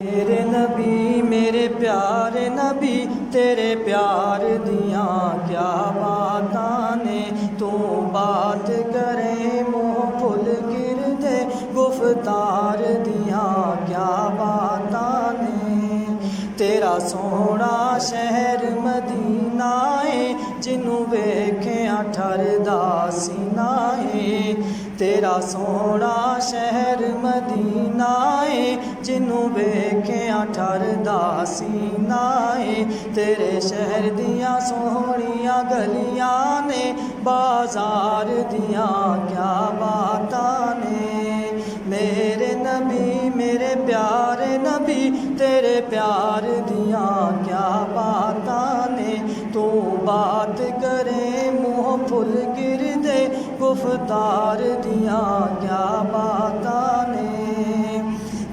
मेरे नबी मेरे प्यारे नबी तेरे प्यार दिया क्या बातां ने। तू बात करे मुँह फुल गिर दे गुफ्तार दिया क्या बातां ने। तेरा सोहना शहर मदीना है जिन्हों वेख्या ठरदा सीना है। तेरा सोहना शहर मदीना है जिन्हों वेख्या ठरदा सीना है। तेरे शहर दियां सोहणियां गलियां ने बाजार दियां क्या बातां ने। मेरे नबी मेरे प्यारे नबी तेरे प्यार दियां क्या बातां ने। तू बात करे मुँह फुल गिर दे गुफ्तार दियां क्या बातां ने।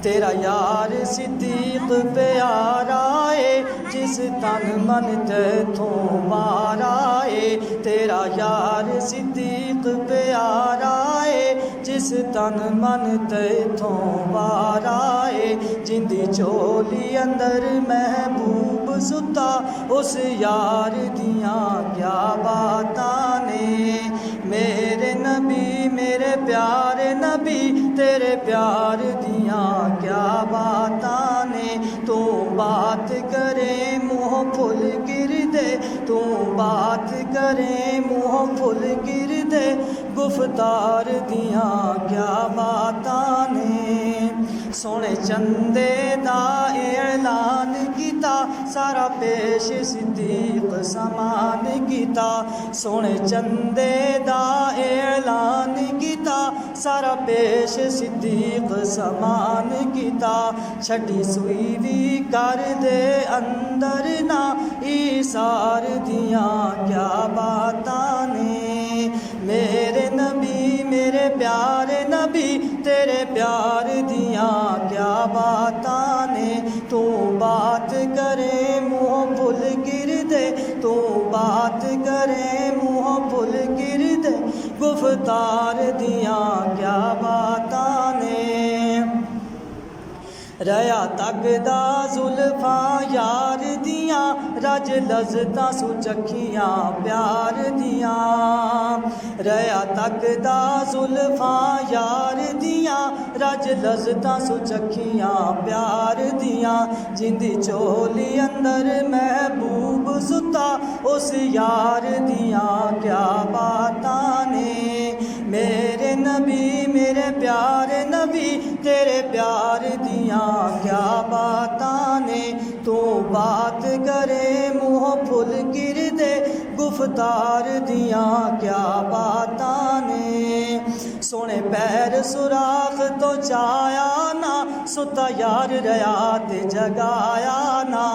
तेरा यार सिद्दीक प्यारा है जिस तन मन तैथों मारा है। तेरा यार सिद्दीक प्यारा है जिस तन मन तैथों मारा है। जिंदी चोली अंदर महबूब सुता उस यार दियां क्या बातां ने। मेरे नबी मेरे प्यारे नबी तेरे प्यार दियां क्या बातां ने। तू बात करे मुँह फुल गिर दे तू बात करे मुँह फुल गिर दे गुफ्तार दियां क्या बातां ने। सोने चंदे दा ऐलान कीता सारा पेश सिद्दीक समान कीता। सोने चंदे दा ऐलान कीता सारा पेश सिद्दीक समान कीता। छड़ी सुई भी कर दे अंदर ना ईसार दियां क्या बातां ने। मेरे नबी मेरे प्यारे नबी तेरे प्यार दियां क्या बातां ने। तू बात करे मुँह फुल गिर दे तू बात करे मुँह फुल गिर दे गुफ्तार दियां क्या बातां ने। रया तकदा जुल्फा यार दियां रज लज़तां सुचखियां प्यार दियां। रया तकदा जुल्फा यार दियां रज लज़तां सुचखियां प्यार दियां। जिंदी चोली अंदर महबूब सुता उस यार दियां क्या बातां ने। मेरे नबी मेरे प्यारे नबी तेरे प्यार दियां क्या बातां ने। तू बात करे मुँह फुल गिर दे गुफ्तार दियां क्या बातां ने। सोने पैर सुराख तो जाया ना सुता यार रया ते जगाया ना।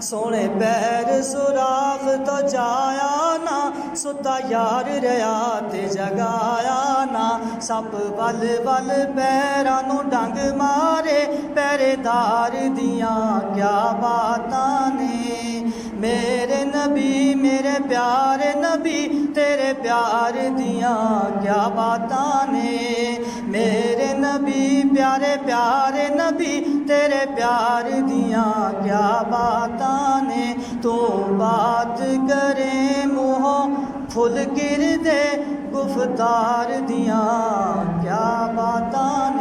सोने पैर सुराख तो जाया ना सुता यार रया ते जगाया ना। सप बल बल पैरां नूं डंग मारे पहरेदार दियां क्या बातां ने। मेरे नबी मेरे प्यारे नबी तेरे प्यार दियां क्या बातां ने। मेरे नबी प्यारे प्यारे नबी तेरे प्यार दियां क्या बातां ने। तू बात करे मुँह फुल गिर दे गुफ्तार दियां क्या बातां